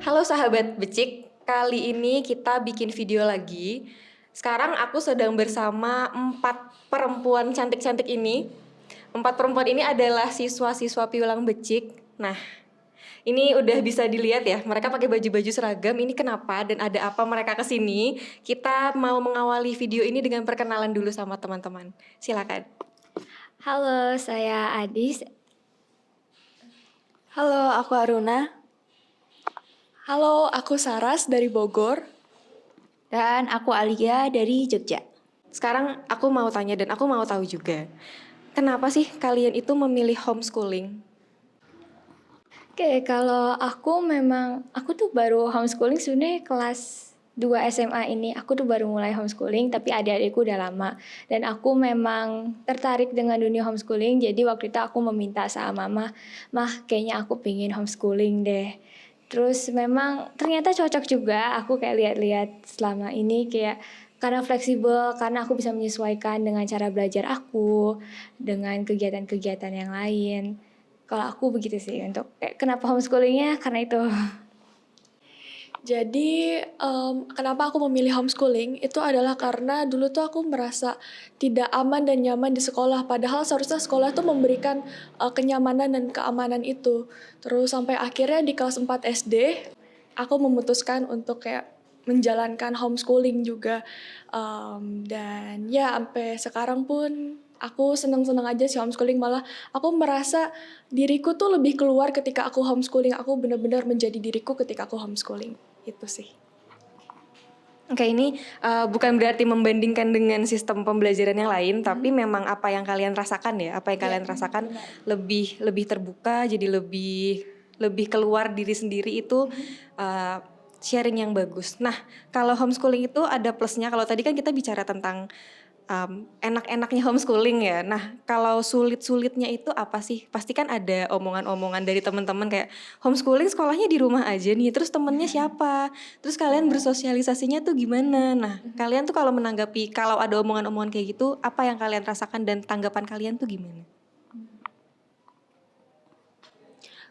Halo sahabat becik, kali ini kita bikin video lagi. Sekarang aku sedang bersama 4 perempuan cantik-cantik ini. 4 perempuan ini adalah siswa-siswa Piulang Becik. Nah, ini udah bisa dilihat ya, mereka pakai baju-baju seragam. Ini kenapa dan ada apa mereka kesini? Kita mau mengawali video ini dengan perkenalan dulu sama teman-teman. Silakan. Halo, saya Adis. Halo, aku Aruna. Halo, aku Saras dari Bogor. Dan aku Alia dari Jogja. Sekarang aku mau tanya dan aku mau tahu juga. Kenapa sih kalian itu memilih homeschooling? Oke, kalau aku tuh baru homeschooling sebenarnya kelas 2 SMA ini. Aku tuh baru mulai homeschooling, tapi adik-adikku udah lama. Dan aku memang tertarik dengan dunia homeschooling, jadi waktu itu aku meminta sama mama, "Mah, kayaknya aku pengen homeschooling deh." Terus memang ternyata cocok juga, aku kayak lihat-lihat selama ini kayak karena fleksibel, karena aku bisa menyesuaikan dengan cara belajar aku, dengan kegiatan-kegiatan yang lain. Kalau aku begitu sih untuk kenapa homeschoolingnya karena itu. Jadi, kenapa aku memilih homeschooling, itu adalah karena dulu tuh aku merasa tidak aman dan nyaman di sekolah. Padahal seharusnya sekolah tuh memberikan, kenyamanan dan keamanan itu. Terus sampai akhirnya di kelas 4 SD, aku memutuskan untuk kayak menjalankan homeschooling juga. Dan ya sampai sekarang pun aku seneng-seneng aja sih homeschooling, malah aku merasa diriku tuh lebih keluar ketika aku homeschooling. Aku benar-benar menjadi diriku ketika aku homeschooling. Itu sih. Oke, ini bukan berarti membandingkan dengan sistem pembelajaran yang lain, tapi memang apa yang kalian rasakan ya, apa yang kalian rasakan lebih lebih terbuka, jadi lebih lebih keluar diri sendiri itu sharing yang bagus. Nah, kalau homeschooling itu ada plusnya. Kalau tadi kan kita bicara tentang enak-enaknya homeschooling ya. Nah, kalau sulit-sulitnya itu apa sih? Pasti kan ada omongan-omongan dari teman-teman kayak homeschooling sekolahnya di rumah aja nih, terus temennya siapa? Terus kalian bersosialisasinya tuh gimana? Nah, kalian tuh kalau menanggapi kalau ada omongan-omongan kayak gitu, apa yang kalian rasakan dan tanggapan kalian tuh gimana?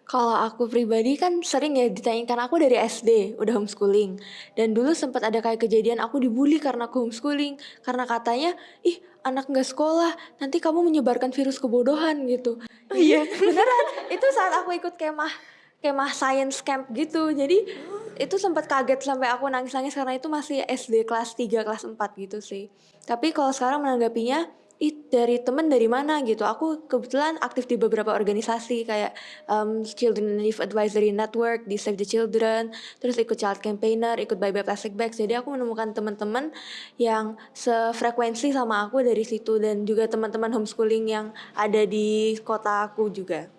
Kalau aku pribadi kan sering ya ditanyain karena aku dari SD udah homeschooling. Dan dulu sempat ada kayak kejadian aku dibully karena aku homeschooling. Karena katanya, ih anak nggak sekolah, nanti kamu menyebarkan virus kebodohan gitu. Jadi beneran, itu saat aku ikut kemah science camp gitu. Jadi itu sempat kaget sampai aku nangis-nangis karena itu masih SD kelas 3 kelas 4 gitu sih. Tapi kalau sekarang menanggapinya, dari temen dari mana gitu. Aku kebetulan aktif di beberapa organisasi kayak Children and Youth Advisory Network, di Save the Children, terus ikut Child Campaigner, ikut Bye Bye Plastic Bags. Jadi aku menemukan teman-teman yang sefrekuensi sama aku dari situ dan juga teman-teman homeschooling yang ada di kota aku juga.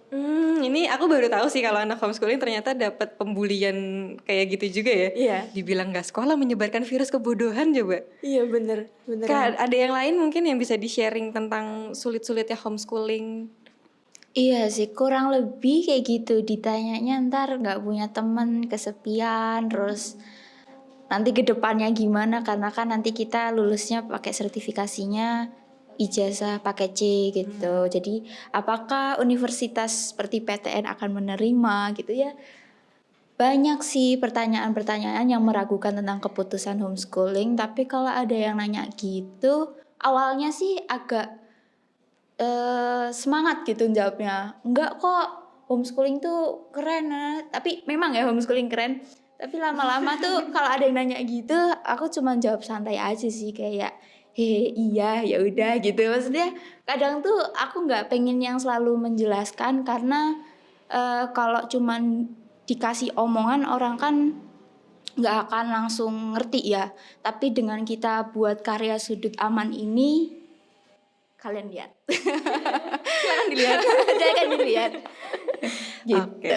Ini aku baru tahu sih kalau anak homeschooling ternyata dapat pembulian kayak gitu juga ya. Iya. Dibilang nggak sekolah menyebarkan virus kebodohan coba. Iya bener. Ada yang lain mungkin yang bisa di-sharing tentang sulit-sulitnya homeschooling? Iya sih, kurang lebih kayak gitu. Ditanyanya ntar nggak punya temen, kesepian, terus nanti ke depannya gimana karena kan nanti kita lulusnya pakai sertifikasinya ijazah pakai C gitu. Jadi apakah universitas seperti PTN akan menerima gitu ya? Banyak sih pertanyaan-pertanyaan yang meragukan tentang keputusan homeschooling, tapi kalau ada yang nanya gitu, awalnya sih agak semangat gitu jawabnya. Enggak kok, homeschooling tuh keren, tapi memang ya homeschooling keren. Tapi lama-lama tuh kalau ada yang nanya gitu, aku cuma jawab santai aja sih kayak, hehe iya ya udah gitu. Maksudnya kadang tuh aku nggak pengen yang selalu menjelaskan karena kalau cuman dikasih omongan orang kan nggak akan langsung ngerti ya. Tapi dengan kita buat karya sudut aman ini, kalian lihat. Silakan dilihat. Silakan dilihat. Gitu. Oke.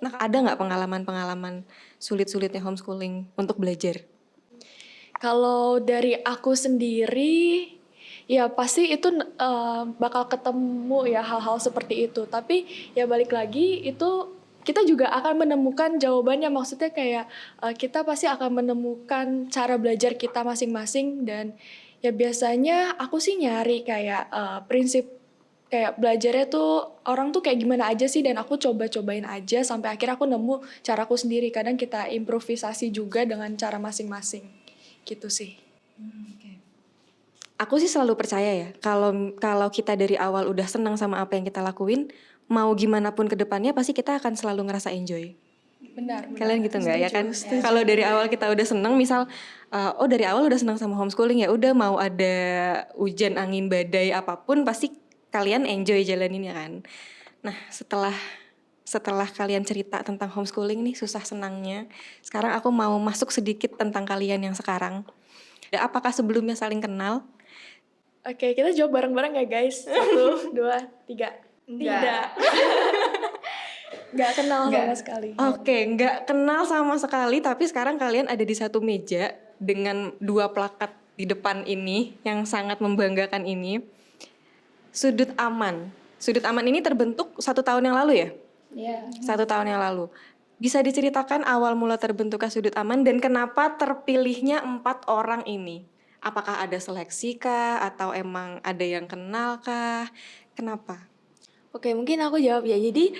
Nah, ada nggak pengalaman-pengalaman sulit-sulitnya homeschooling untuk belajar? Kalau dari aku sendiri, ya pasti itu bakal ketemu ya hal-hal seperti itu. Tapi ya balik lagi itu kita juga akan menemukan jawabannya. Maksudnya kayak kita pasti akan menemukan cara belajar kita masing-masing dan ya biasanya aku sih nyari kayak prinsip kayak belajarnya tuh orang tuh kayak gimana aja sih, dan aku coba-cobain aja sampai akhirnya aku nemu caraku sendiri. Kadang kita improvisasi juga dengan cara masing-masing gitu sih. Aku sih selalu percaya ya, kalau kita dari awal udah senang sama apa yang kita lakuin, mau gimana pun ke depannya pasti kita akan selalu ngerasa enjoy. Benar. Kalian gitu nggak ya kan? Setuju. Kalau dari awal kita udah seneng, misal oh dari awal udah seneng sama homeschooling, ya udah mau ada hujan angin badai apapun pasti kalian enjoy jalaninnya kan. Nah setelah kalian cerita tentang homeschooling nih susah senangnya, sekarang aku mau masuk sedikit tentang kalian yang sekarang. Apakah sebelumnya saling kenal? Oke, kita jawab bareng-bareng ya guys. 1, 2, 3. Tidak. Nggak kenal sama sekali. Oke, nggak kenal sama sekali, tapi sekarang kalian ada di satu meja dengan 2 plakat di depan ini yang sangat membanggakan ini. Sudut Aman. Sudut Aman ini terbentuk 1 tahun yang lalu ya? Iya. 1 tahun yang lalu. Bisa diceritakan awal mula terbentuknya Sudut Aman dan kenapa terpilihnya 4 orang ini? Apakah ada seleksi kah? Atau emang ada yang kenal kah? Kenapa? Oke, mungkin aku jawab ya. Jadi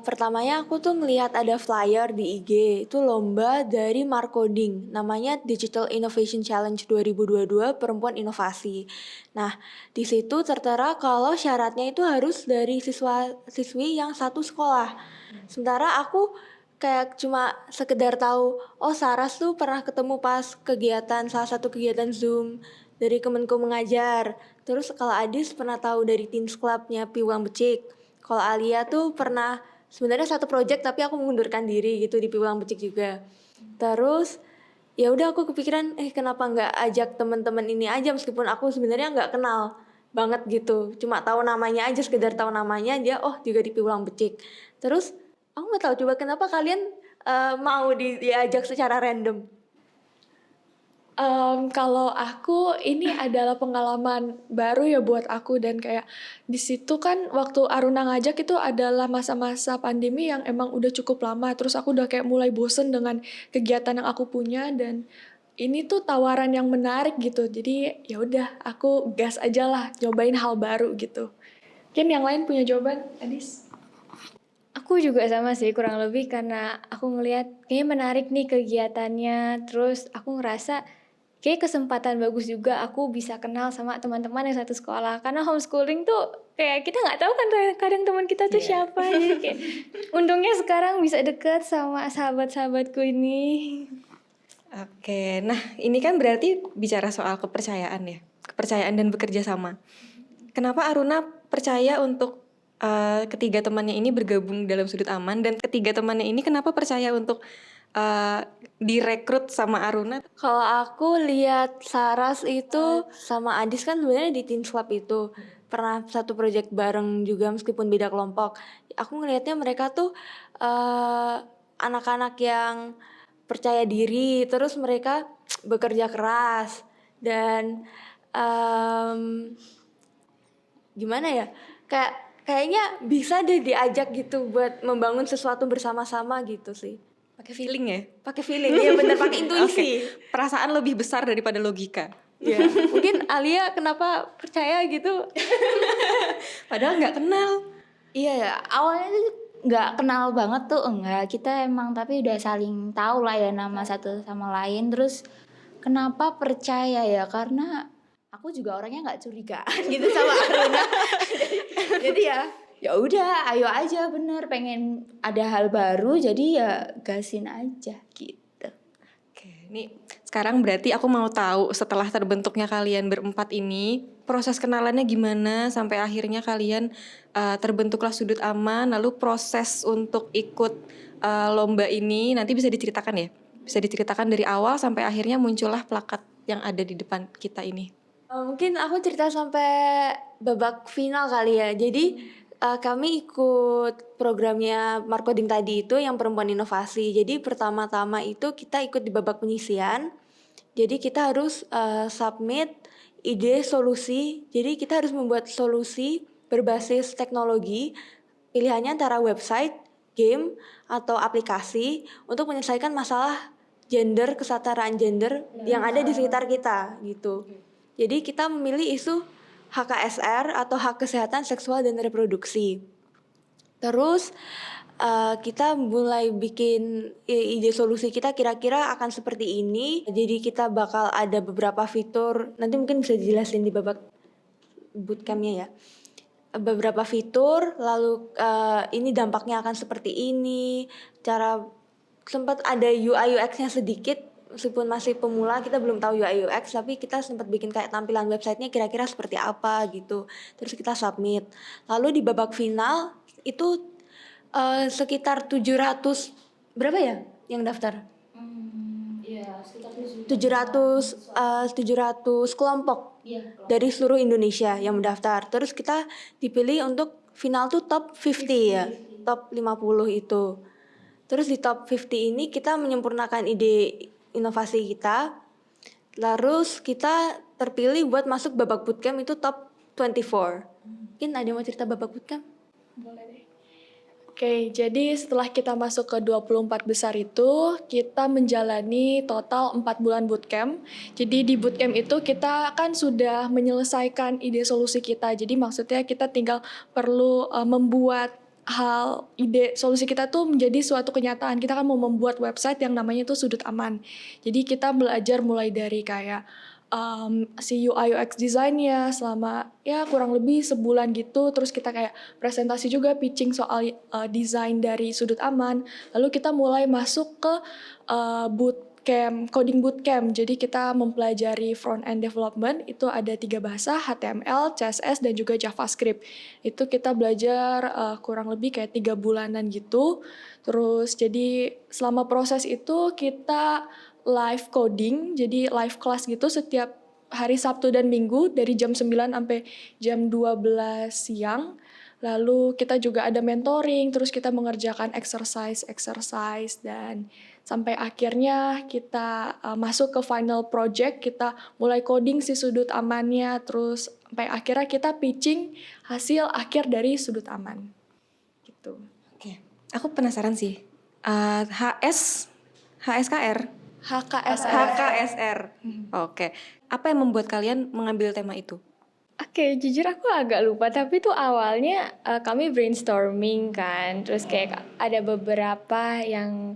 pertamanya aku tuh ngelihat ada flyer di IG, itu lomba dari Markoding, namanya Digital Innovation Challenge 2022 Perempuan Inovasi. Nah, di situ tertera kalau syaratnya itu harus dari siswa-siswi yang satu sekolah. Sementara aku kayak cuma sekedar tahu, oh Saras tuh pernah ketemu pas salah satu kegiatan Zoom dari Kemenko Mengajar. Terus kalau Adis pernah tahu dari Teens Club-nya Piwang Becik. Kalau Alia tuh pernah sebenarnya satu project tapi aku mengundurkan diri gitu di Piwang Becik juga. Terus ya udah aku kepikiran kenapa nggak ajak teman-teman ini aja meskipun aku sebenarnya nggak kenal banget gitu. Cuma tahu namanya aja, sekedar tahu namanya dia juga di Piwang Becik. Terus aku nggak tahu coba kenapa kalian mau diajak secara random. Kalau aku ini adalah pengalaman baru ya buat aku, dan kayak di situ kan waktu Aruna ngajak itu adalah masa-masa pandemi yang emang udah cukup lama. Terus aku udah kayak mulai bosen dengan kegiatan yang aku punya, dan ini tuh tawaran yang menarik gitu. Jadi ya udah aku gas aja lah, cobain hal baru gitu. Mungkin yang lain punya jawaban, Adis? Aku juga sama sih kurang lebih karena aku ngelihat kayaknya menarik nih kegiatannya. Terus aku ngerasa kayak kesempatan bagus juga aku bisa kenal sama teman-teman yang satu sekolah. Karena homeschooling tuh kayak kita nggak tahu kan kadang teman kita tuh siapa. Jadi kayak untungnya sekarang bisa deket sama sahabat-sahabatku ini. Oke, nah ini kan berarti bicara soal kepercayaan ya, kepercayaan dan bekerja sama. Kenapa Aruna percaya untuk ketiga temannya ini bergabung dalam Sudut Aman, dan ketiga temannya ini kenapa percaya untuk direkrut sama Aruna? Kalau aku lihat Saras itu sama Adis kan sebenarnya di Teens Club itu pernah satu project bareng juga meskipun beda kelompok. Aku ngelihatnya mereka tuh anak-anak yang percaya diri, terus mereka bekerja keras dan gimana ya? Kayaknya bisa deh diajak gitu buat membangun sesuatu bersama-sama gitu sih. Pakai feeling ya? Pakai feeling, ya bener, pakai intuisi. Oke. Perasaan lebih besar daripada logika. Ya, mungkin Alia kenapa percaya gitu? Padahal nggak kenal. Iya ya, awalnya tuh nggak kenal banget tuh, enggak. Kita emang tapi udah saling tahu lah ya nama satu sama lain. Terus kenapa percaya ya? Karena aku juga orangnya nggak curigaan gitu sama Aruna. Jadi ya udah, ayo aja, bener pengen ada hal baru, jadi ya gasin aja gitu. Oke, nih sekarang berarti aku mau tahu setelah terbentuknya kalian berempat ini, proses kenalannya gimana sampai akhirnya kalian terbentuklah Sudut Aman, lalu proses untuk ikut lomba ini nanti bisa diceritakan ya? Bisa diceritakan dari awal sampai akhirnya muncullah plakat yang ada di depan kita ini. Mungkin aku cerita sampai babak final kali ya. Jadi kami ikut programnya Markoding tadi itu yang Perempuan Inovasi. Jadi pertama-tama itu kita ikut di babak penyisian. Jadi kita harus submit ide solusi. Jadi kita harus membuat solusi berbasis teknologi. Pilihannya antara website, game, atau aplikasi untuk menyelesaikan masalah kesetaraan gender yang ada di sekitar kita gitu. Jadi kita memilih isu HKSR atau hak kesehatan seksual dan reproduksi. Terus kita mulai bikin ide solusi kita kira-kira akan seperti ini. Jadi kita bakal ada beberapa fitur, nanti mungkin bisa dijelasin di babak bootcampnya ya. Beberapa fitur, lalu ini dampaknya akan seperti ini. Sempat ada UI UX-nya sedikit, meskipun masih pemula kita belum tahu UI UX, tapi kita sempat bikin kayak tampilan websitenya kira-kira seperti apa gitu. Terus kita submit. Lalu di babak final itu sekitar 700 berapa ya yang daftar? Iya, sekitar 700 kelompok dari seluruh Indonesia yang mendaftar. Terus kita dipilih untuk final tuh top 50 ya, top 50 itu. Terus di top 50 ini kita menyempurnakan ide inovasi kita. Terus kita terpilih buat masuk babak bootcamp itu top 24. Mungkin ada yang mau cerita babak bootcamp? Boleh deh. Oke, jadi setelah kita masuk ke 24 besar itu, kita menjalani total 4 bulan bootcamp. Jadi di bootcamp itu kita kan sudah menyelesaikan ide solusi kita. Jadi maksudnya kita tinggal perlu membuat ide solusi kita tuh menjadi suatu kenyataan. Kita kan mau membuat website yang namanya tuh Sudut Aman. Jadi kita belajar mulai dari kayak si UI UX desainnya selama ya kurang lebih sebulan gitu. Terus kita kayak presentasi juga, pitching soal desain dari Sudut Aman. Lalu kita mulai masuk ke bootcamp, coding bootcamp. Jadi kita mempelajari front end development, itu ada 3 bahasa, HTML, CSS, dan juga JavaScript. Itu kita belajar kurang lebih kayak 3 bulanan gitu. Terus jadi selama proses itu kita live coding, jadi live class gitu setiap hari Sabtu dan Minggu dari jam 9 sampai jam 12 siang. Lalu kita juga ada mentoring, terus kita mengerjakan exercise dan sampai akhirnya kita masuk ke final project, kita mulai coding si Sudut Amannya, terus sampai akhirnya kita pitching hasil akhir dari Sudut Aman. Gitu. Oke, aku penasaran sih. HSKR. HKSR. Oke. Apa yang membuat kalian mengambil tema itu? Oke, jujur aku agak lupa, tapi tuh awalnya kami brainstorming kan, terus kayak ada beberapa yang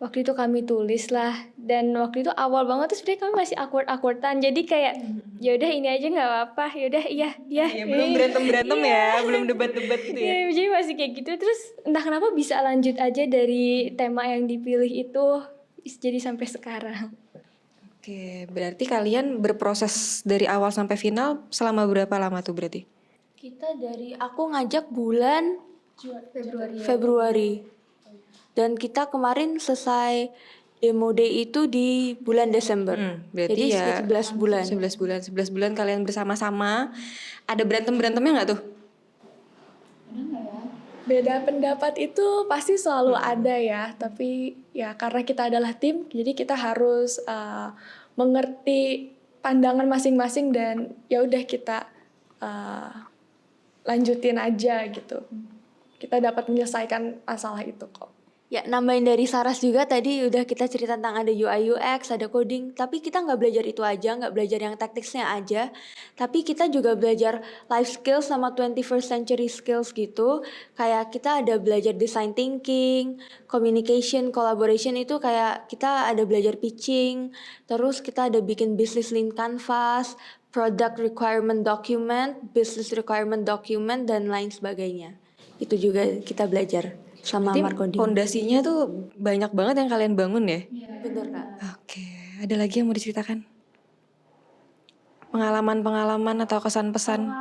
waktu itu kami tulis lah, dan waktu itu awal banget tuh sebenarnya kami masih awkward-awkwardan, jadi kayak yaudah ini aja nggak apa-apa, yaudah iya. Belum berantem ya, belum debat-debat gitu ya. Iya, jadi masih kayak gitu, terus entah kenapa bisa lanjut aja dari tema yang dipilih itu, jadi sampai sekarang. Oke, berarti kalian berproses dari awal sampai final selama berapa lama tuh berarti? Aku ngajak bulan Februari. Dan kita kemarin selesai demo day itu di bulan Desember. Berarti jadi ya 11 bulan. 11 bulan kalian bersama-sama. Ada berantem-berantemnya nggak tuh? Beda pendapat itu pasti selalu ada ya, tapi ya karena kita adalah tim, jadi kita harus mengerti pandangan masing-masing dan ya udah kita lanjutin aja gitu. Kita dapat menyelesaikan masalah itu kok. Ya, nambahin dari Saras juga tadi udah kita cerita tentang ada UI UX, ada coding, tapi kita nggak belajar itu aja, nggak belajar yang teknisnya aja, tapi kita juga belajar life skills sama 21st century skills gitu. Kayak kita ada belajar design thinking, communication, collaboration, itu kayak kita ada belajar pitching, terus kita ada bikin business lean canvas, product requirement document, business requirement document, dan lain sebagainya. Itu juga kita belajar sama marketing. Fondasinya tuh banyak banget yang kalian bangun ya? Bener Kak. Oke, ada lagi yang mau diceritakan? Pengalaman-pengalaman atau kesan-pesan?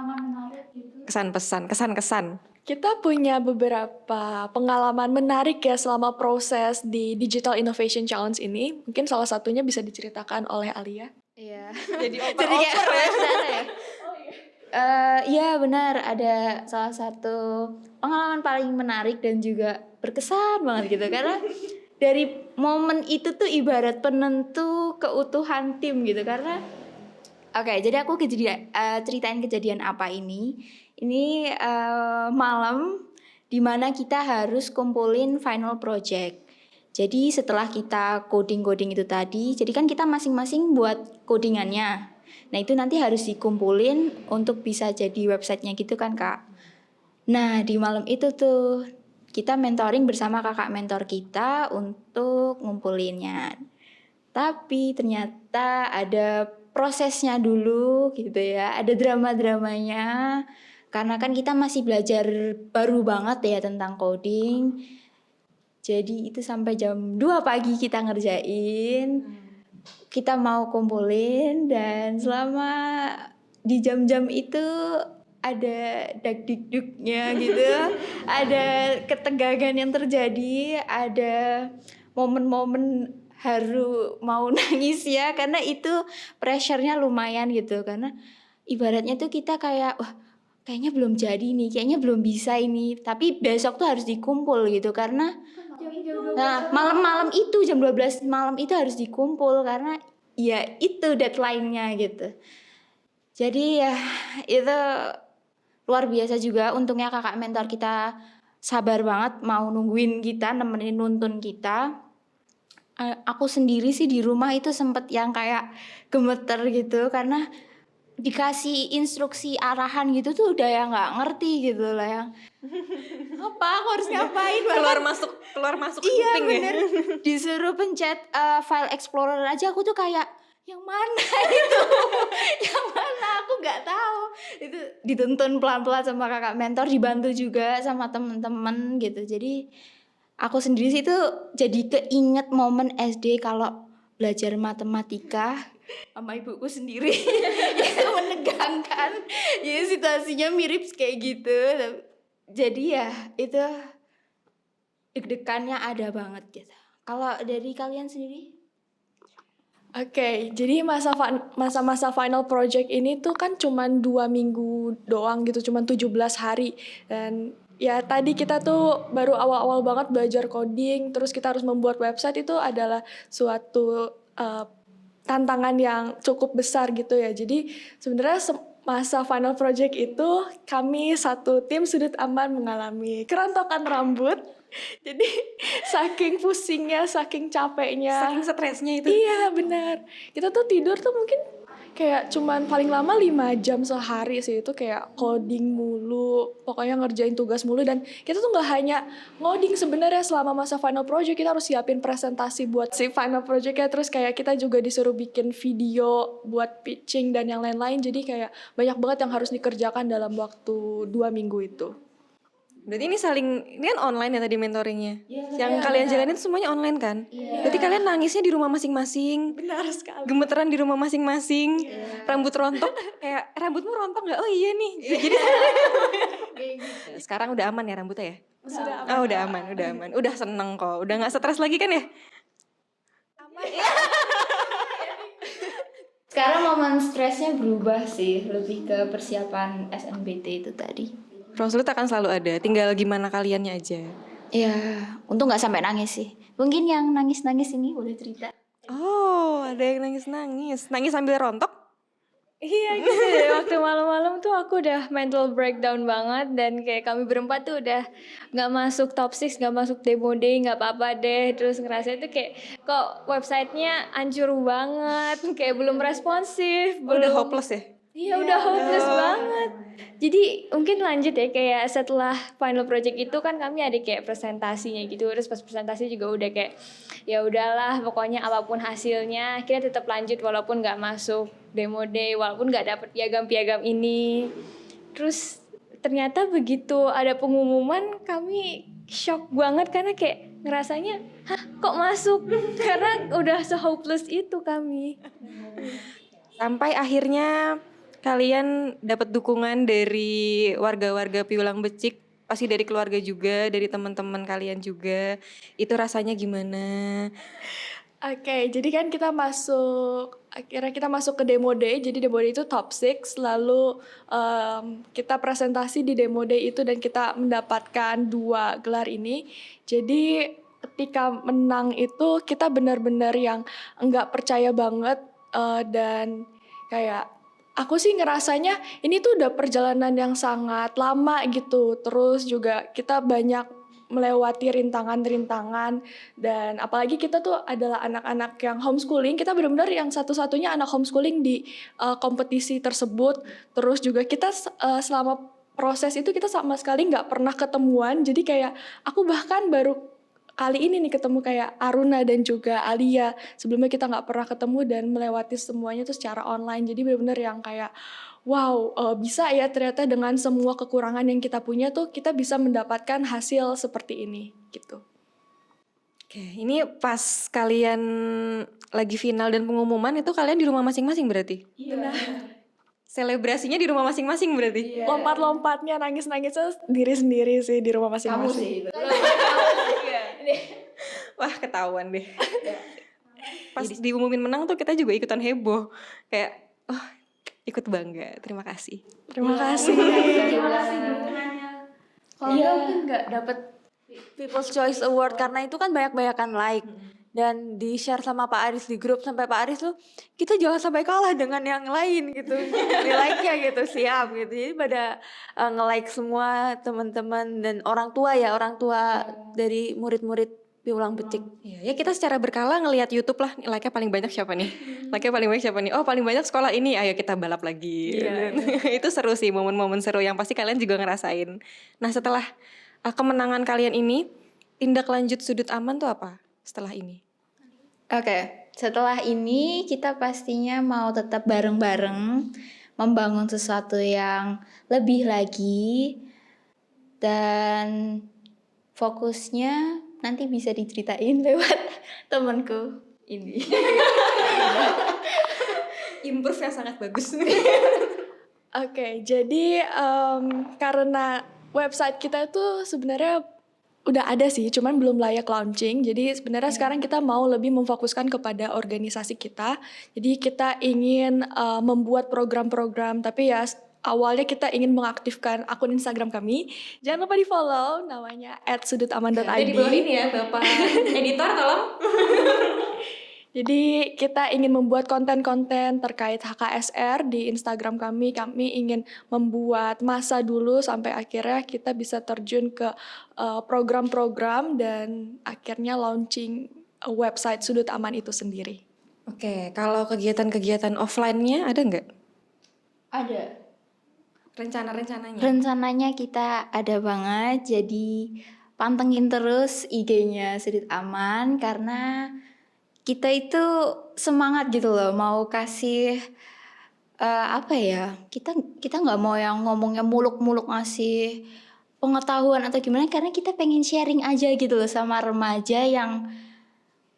Kesan-kesan. Kita punya beberapa pengalaman menarik ya selama proses di Digital Innovation Challenge ini. Mungkin salah satunya bisa diceritakan oleh Alia. Iya. Jadi kayak penasaran ya. Iya benar, ada salah satu pengalaman paling menarik dan juga berkesan banget gitu, karena dari momen itu tuh ibarat penentu keutuhan tim gitu. Karena jadi aku ceritain kejadian apa ini malam dimana kita harus kumpulin final project. Jadi setelah kita coding itu tadi, jadi kan kita masing-masing buat codingannya. Nah itu nanti harus dikumpulin untuk bisa jadi websitenya gitu kan Kak. Nah di malam itu tuh kita mentoring bersama kakak mentor kita untuk ngumpulinnya. Tapi ternyata ada prosesnya dulu gitu ya, ada drama-dramanya. Karena kan kita masih belajar baru banget ya tentang coding. Jadi itu sampai jam 2 pagi kita ngerjain. Kita mau kumpulin dan selama di jam-jam itu ada dagdikduknya gitu. Ada ketegangan yang terjadi, ada momen-momen haru mau nangis ya karena itu pressure-nya lumayan gitu karena ibaratnya tuh kita kayak wah kayaknya belum jadi nih, kayaknya belum bisa ini. Tapi besok tuh harus dikumpul gitu karena nah malam-malam itu jam 12 malam itu harus dikumpul karena ya itu deadline-nya gitu. Jadi ya itu luar biasa juga untungnya kakak mentor kita sabar banget mau nungguin kita, nemenin nuntun kita. Aku sendiri sih di rumah itu sempet yang kayak gemeter gitu karena dikasih instruksi arahan gitu tuh udah yang nggak ngerti gitu lah yang apa aku harus ngapain keluar masuk iya kuping ya. bener disuruh pencet file explorer aja aku tuh kayak yang mana itu yang mana aku nggak tahu itu dituntun pelan-pelan sama kakak mentor dibantu juga sama temen-temen gitu jadi aku sendiri sih tuh jadi keinget momen SD kalau belajar matematika sama ibuku sendiri itu menegangkan ya situasinya mirip kayak gitu jadi ya itu deg-degannya ada banget gitu kalau dari kalian sendiri. Oke, jadi masa-masa final project ini tuh kan cuman 2 minggu doang gitu, cuman 17 hari. Dan ya tadi kita tuh baru awal-awal banget belajar coding, terus kita harus membuat website itu adalah suatu tantangan yang cukup besar gitu ya. Jadi sebenarnya masa final project itu kami satu tim sudut aman mengalami kerontokan rambut. Jadi saking pusingnya, saking capeknya. Saking stresnya itu. Iya benar. Kita tuh tidur tuh mungkin kayak cuman paling lama 5 jam sehari sih. Itu kayak coding mulu, pokoknya ngerjain tugas mulu. Dan kita tuh gak hanya ngoding sebenarnya selama masa final project. Kita harus siapin presentasi buat si final projectnya. Terus kayak kita juga disuruh bikin video buat pitching dan yang lain-lain. Jadi kayak banyak banget yang harus dikerjakan dalam waktu 2 minggu itu. Berarti ini kan online ya tadi mentoringnya. Yang kalian jalanin itu semuanya online kan? Berarti kalian nangisnya di rumah masing-masing. Benar sekali. Gemeteran di rumah masing-masing. Rambut rontok. Kayak rambutmu rontok gak? Oh iya nih. Jadi sekarang udah aman ya rambutnya ya? Sudah Oh udah aman. Udah seneng kok. Udah gak stres lagi kan ya? Sekarang momen stresnya berubah sih lebih ke persiapan SNBT itu tadi. Ruang sulit akan selalu ada. Tinggal gimana kaliannya aja. Ya, untung nggak sampai nangis sih. Mungkin yang nangis-nangis ini boleh cerita. Oh ada yang nangis-nangis. Nangis sambil rontok? Iya gitu deh, waktu malam-malam tuh aku udah mental breakdown banget dan kayak kami berempat tuh udah gak masuk top 6, gak masuk demo day, gak apa-apa deh. Terus ngerasa itu kayak kok websitenya hancur banget, kayak belum responsif, Udah belum. hopeless ya? Iya udah hopeless banget. Jadi mungkin lanjut ya kayak setelah final project itu kan kami ada kayak presentasinya gitu. Terus pas presentasi juga udah kayak ya udahlah pokoknya apapun hasilnya kita tetap lanjut walaupun nggak masuk demo day, walaupun nggak dapet piagam-piagam ini. Terus ternyata begitu ada pengumuman kami shock banget karena kayak ngerasanya hah kok masuk karena udah se-hopeless itu kami. Sampai akhirnya kalian dapat dukungan dari warga-warga Piulang Becik, pasti dari keluarga juga, dari teman-teman kalian juga. Itu rasanya gimana? Oke, jadi kan akhirnya kita masuk ke demo day. Jadi demo day itu top 6, lalu kita presentasi di demo day itu dan kita mendapatkan 2 gelar ini. Jadi ketika menang itu kita benar-benar yang enggak percaya banget dan kayak aku sih ngerasanya ini tuh udah perjalanan yang sangat lama gitu. Terus juga kita banyak melewati rintangan-rintangan, dan apalagi kita tuh adalah anak-anak yang homeschooling, kita benar-benar yang satu-satunya anak homeschooling di kompetisi tersebut. Terus juga kita selama proses itu kita sama sekali nggak pernah ketemuan, jadi kayak aku bahkan baru kali ini nih ketemu kayak Aruna dan juga Alia. Sebelumnya kita nggak pernah ketemu dan melewati semuanya tuh secara online, jadi benar-benar yang kayak wow, bisa ya ternyata dengan semua kekurangan yang kita punya tuh kita bisa mendapatkan hasil seperti ini gitu. Oke, ini pas kalian lagi final dan pengumuman itu kalian di rumah masing-masing berarti? Benar. Selebrasinya di rumah masing-masing berarti? Lompat-lompatnya, nangis-nangisnya diri sendiri sih di rumah Kamu masing-masing. sih. Wah, ketahuan deh. Pas diumumin menang tuh kita juga ikutan heboh. Kayak, oh, ikut bangga. Terima kasih. Terima kasih. Kalau enggak mungkin nggak dapet People's Choice Award karena itu kan banyak-banyakan like. Dan di share sama Pak Aris di grup sampai Pak Aris tuh kita jangan sampai kalah dengan yang lain gitu. Di like-nya gitu siap gitu. Jadi pada nge-like semua teman-teman dan orang tua dari murid-murid Piulang Becik. Ya kita secara berkala ngelihat YouTube lah, like-nya paling banyak siapa nih? Like-nya paling banyak siapa nih? Oh, paling banyak sekolah ini, ayo kita balap lagi. Itu seru sih, momen-momen seru yang pasti kalian juga ngerasain. Nah, setelah kemenangan kalian ini, tindak lanjut sudut aman tuh apa setelah ini? Oke, setelah ini kita pastinya mau tetap bareng-bareng membangun sesuatu yang lebih lagi, dan fokusnya nanti bisa diceritain lewat temanku ini. Improve yang sangat bagus. Oke, jadi karena website kita itu sebenarnya udah ada sih, cuman belum layak launching. Jadi sebenarnya sekarang kita mau lebih memfokuskan kepada organisasi kita. Jadi kita ingin membuat program-program, tapi ya awalnya kita ingin mengaktifkan akun Instagram kami. Jangan lupa di-follow, namanya @sudutaman.id. Jadi di bawah ini ya, Bapak editor tolong. Jadi kita ingin membuat konten-konten terkait HKSR di Instagram kami. Kami ingin membuat masa dulu sampai akhirnya kita bisa terjun ke program-program dan akhirnya launching website Sudut Aman itu sendiri. Oke, kalau kegiatan-kegiatan offline-nya ada nggak? Ada. Rencana-rencananya? Rencananya kita ada banget, jadi pantengin terus IG-nya Sudut Aman karena kita itu semangat gitu loh, mau kasih apa ya, kita nggak mau yang ngomongnya muluk-muluk ngasih pengetahuan atau gimana, karena kita pengen sharing aja gitu loh sama remaja yang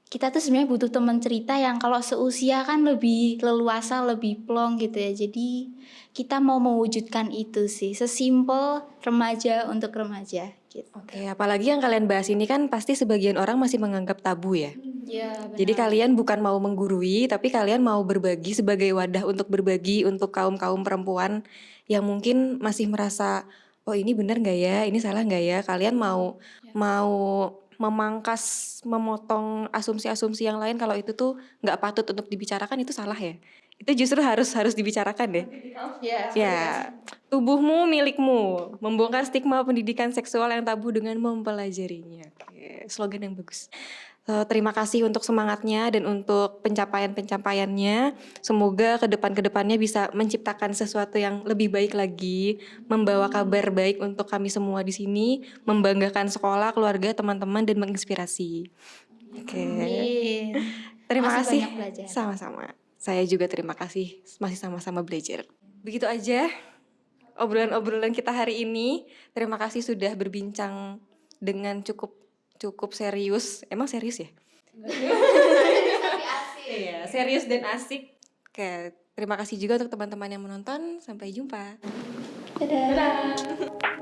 kita tuh sebenarnya butuh teman cerita yang kalau seusia kan lebih leluasa, lebih plong gitu ya. Jadi kita mau mewujudkan itu sih, sesimpel remaja untuk remaja gitu. Oke, apalagi yang kalian bahas ini kan pasti sebagian orang masih menganggap tabu ya. Iya, Jadi kalian bukan mau menggurui, tapi kalian mau berbagi sebagai wadah untuk berbagi untuk kaum-kaum perempuan yang mungkin masih merasa, oh ini benar nggak ya, ini salah nggak ya. Kalian mau memangkas, memotong asumsi-asumsi yang lain kalau itu tuh nggak patut untuk dibicarakan, itu salah ya. Itu justru harus dibicarakan deh. Ya, tubuhmu milikmu, membongkar stigma pendidikan seksual yang tabu dengan mempelajarinya. Oke, slogan yang bagus. Terima kasih untuk semangatnya dan untuk pencapaian-pencapaiannya. Semoga kedepannya bisa menciptakan sesuatu yang lebih baik lagi, membawa kabar baik untuk kami semua di sini, membanggakan sekolah, keluarga, teman-teman, dan menginspirasi. Oke. Terima Masih kasih. banyak belajar. Sama-sama. Saya juga terima kasih, masih sama-sama belajar. Begitu aja obrolan-obrolan kita hari ini. Terima kasih sudah berbincang dengan cukup serius. Emang serius ya? Iya, serius dan asik. Oke, terima kasih juga untuk teman-teman yang menonton. Sampai jumpa. Dadah.